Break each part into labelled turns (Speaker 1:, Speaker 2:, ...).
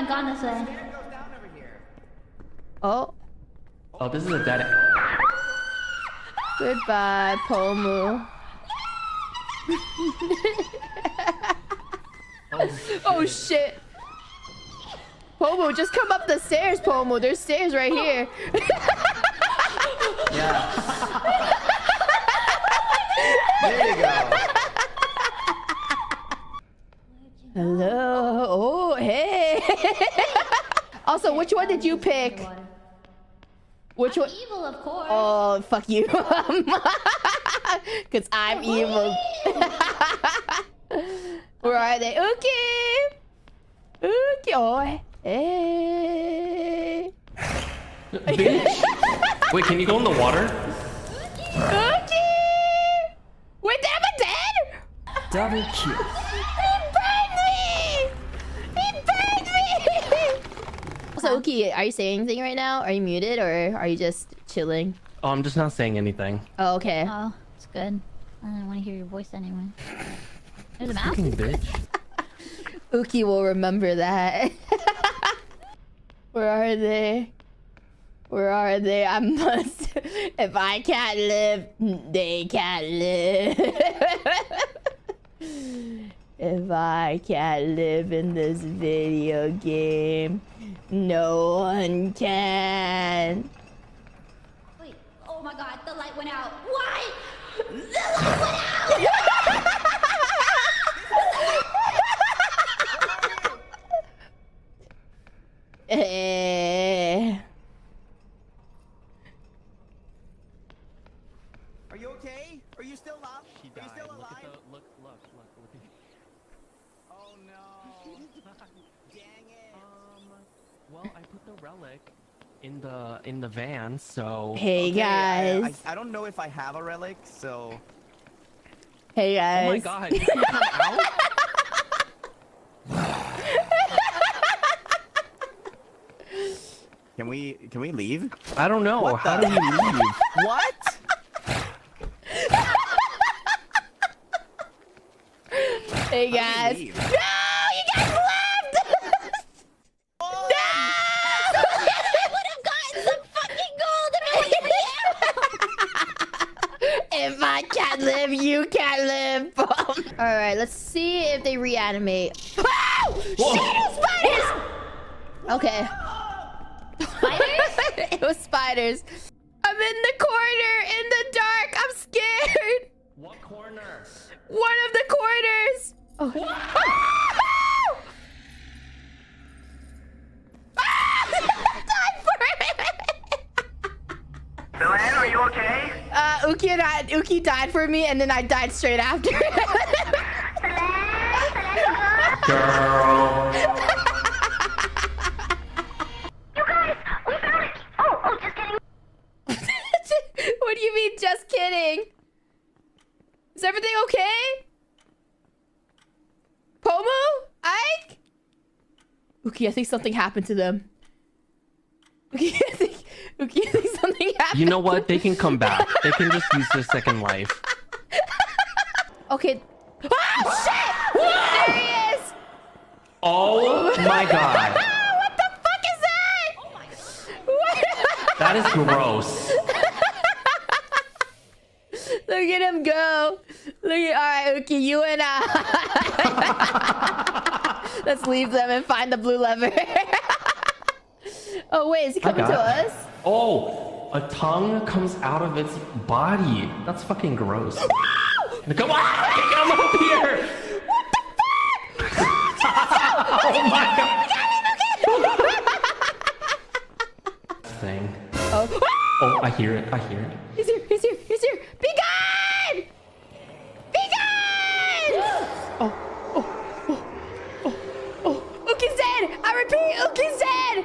Speaker 1: haven't gone this way.
Speaker 2: Oh,
Speaker 3: Oh, this is a dead end.
Speaker 2: goodbye, Pomu. Oh shit. Pomu, just come up the stairs, Pomu. There's stairs right here.
Speaker 4: Yeah. There you go.
Speaker 2: Hello. Oh, hey. Also, which one did you pick? Which one?
Speaker 1: Evil, of course.
Speaker 2: Oh, fuck you. Because I'm evil. Where are they? Okay. Okay. Oh, hey.
Speaker 3: Bitch. Wait, can you go in the water?
Speaker 2: Okay. Wait, am I dead?
Speaker 4: Double kill.
Speaker 2: He burned me! He burned me! So, Uki, are you saying anything right now? Are you muted or are you just chilling?
Speaker 3: Oh, I'm just not saying anything.
Speaker 2: Oh, okay.
Speaker 1: Oh, it's good. I don't want to hear your voice anyway. There's a mouse.
Speaker 3: Fucking bitch.
Speaker 2: Uki will remember that. Where are they? Where are they? I must. If I can't live, they can't live. If I can't live in this video game, no one can.
Speaker 1: Wait. Oh my god, the light went out. Why? The light went out!
Speaker 4: Are you okay? Are you still up?
Speaker 3: She
Speaker 4: Are
Speaker 3: died.
Speaker 4: you still
Speaker 3: Look
Speaker 4: alive?
Speaker 3: at the look.
Speaker 4: Oh no. Dang it.
Speaker 3: Well, I put the relic in the van, so
Speaker 2: Hey guys.
Speaker 4: I don't know if I have a relic, so.
Speaker 2: Hey guys.
Speaker 3: Oh my god, you can come out?
Speaker 4: Can we leave?
Speaker 3: I don't know.
Speaker 4: What
Speaker 3: How
Speaker 4: the-
Speaker 3: do you leave?
Speaker 4: What?
Speaker 2: Hey guys.
Speaker 4: leave?
Speaker 2: No, you guys left. No.
Speaker 1: I would have gotten some fucking gold if it
Speaker 2: If I can't live, you can't live. All right, let's see if they reanimate. Wow! Shit, spiders! Okay.
Speaker 1: Spiders?
Speaker 2: It was spiders. I'm in the corner, in the dark. I'm scared.
Speaker 3: What corner?
Speaker 2: One of the corners. Oh. Died for it.
Speaker 5: Selen, are you okay?
Speaker 2: Uki died for me, and then I died straight after.
Speaker 3: Girl.
Speaker 1: You guys, we found it. Oh, just kidding.
Speaker 2: What do you mean, just kidding? Is everything okay? Pomu? Ike? Uki, I think something happened to them. Uki, I think something happened.
Speaker 3: You know what? They can come back. They can just use their second life.
Speaker 2: Okay. Ah, shit! There he is!
Speaker 3: Oh my god.
Speaker 2: What the fuck is that? Oh my god.
Speaker 3: That is gross.
Speaker 2: Look at him go. Look at, all right, Uki, you and I. Let's leave them and find the blue lever. Oh, wait, is he coming to us?
Speaker 3: Oh, a tongue comes out of its body. That's fucking gross. Come on, come up here.
Speaker 2: What the fuck?
Speaker 3: Oh my god. Thing.
Speaker 2: Oh.
Speaker 3: Oh, I hear it. I hear it.
Speaker 2: He's here, he's here, he's here. Be gone! Be gone! Oh, oh, oh, oh, oh. Uki's dead! I repeat, Uki's dead!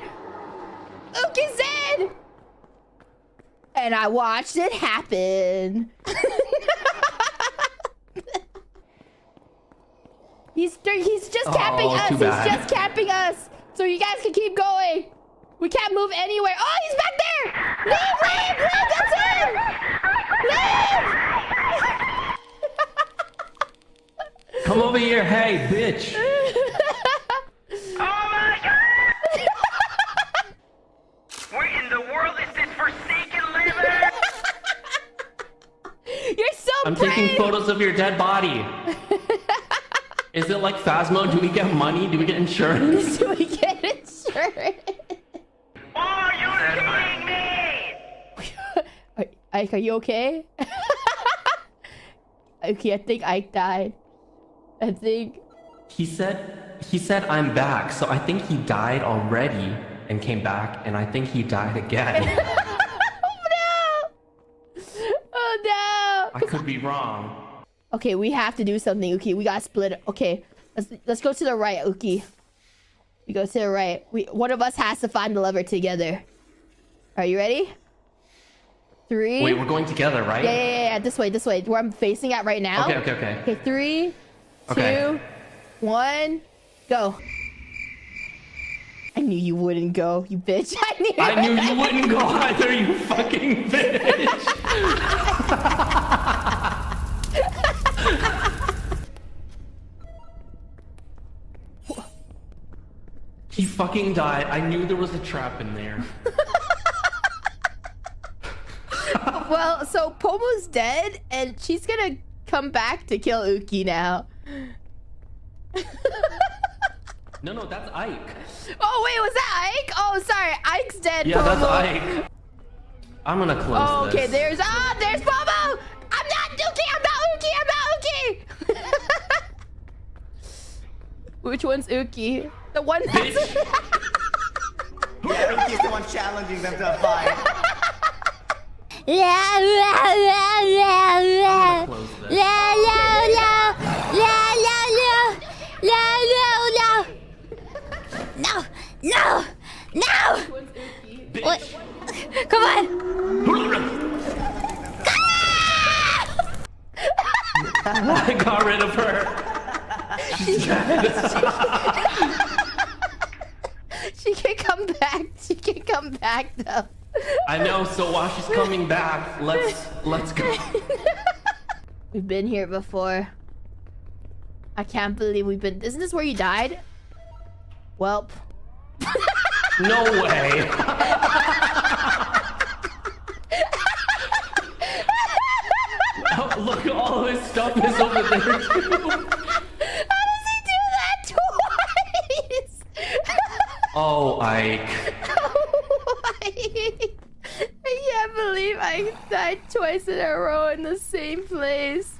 Speaker 2: Uki's dead! And I watched it happen. He's just camping us.
Speaker 3: too
Speaker 2: He's
Speaker 3: bad.
Speaker 2: just camping us. So you guys can keep going. We can't move anywhere. Oh, he's back there! Leave, that's him! Leave!
Speaker 3: Come over here, hey, bitch.
Speaker 5: Oh my god!
Speaker 3: I'm taking photos of your dead body. Is it like Phasmo? Do we get money? Do we get insurance?
Speaker 2: Do we get insurance?
Speaker 5: Are you kidding me?
Speaker 2: Ike, are you okay? Okay, I think Ike died. I think.
Speaker 3: He said I'm back, so I think he died already and came back, and I think he died again.
Speaker 2: Oh no!
Speaker 3: I could be wrong.
Speaker 2: Okay, we have to do something, Uki. We gotta split it. Okay, let's go to the right, Uki. We go to the right. One of us has to find the lever together. Are you ready? 3.
Speaker 3: Wait, we're going together, right?
Speaker 2: Yeah. This way. Where I'm facing at right now.
Speaker 3: Okay.
Speaker 2: Okay, 3, 2, 1, go. I knew you wouldn't go, you bitch.
Speaker 3: I knew you wouldn't go either, you fucking bitch. He fucking died. I knew there was a trap in there.
Speaker 2: Well, so Pomo's dead, and she's gonna come back to kill Uki now.
Speaker 3: No, that's Ike.
Speaker 2: Oh, wait, was that Ike? Oh, sorry. Ike's dead,
Speaker 3: Yeah,
Speaker 2: Pomo.
Speaker 3: that's Ike. I'm gonna close
Speaker 2: Oh, okay,
Speaker 3: this.
Speaker 2: there's Pomo! I'm not Uki! Which one's Uki? The one that's...
Speaker 4: Yeah, Uki's the one challenging them to a fight.
Speaker 3: I'm gonna close this.
Speaker 1: No! What? Come on!
Speaker 3: I got rid of her. She's dead.
Speaker 2: She can come back. She can come back, though.
Speaker 3: I know, so while she's coming back, let's go.
Speaker 2: We've been here before. I can't believe we've been... Isn't this where you died? Welp.
Speaker 3: No way. Oh, look, all his stuff is over there too.
Speaker 2: How does he do that twice?
Speaker 3: Oh, Ike.
Speaker 2: I can't believe I died twice in a row in the same place.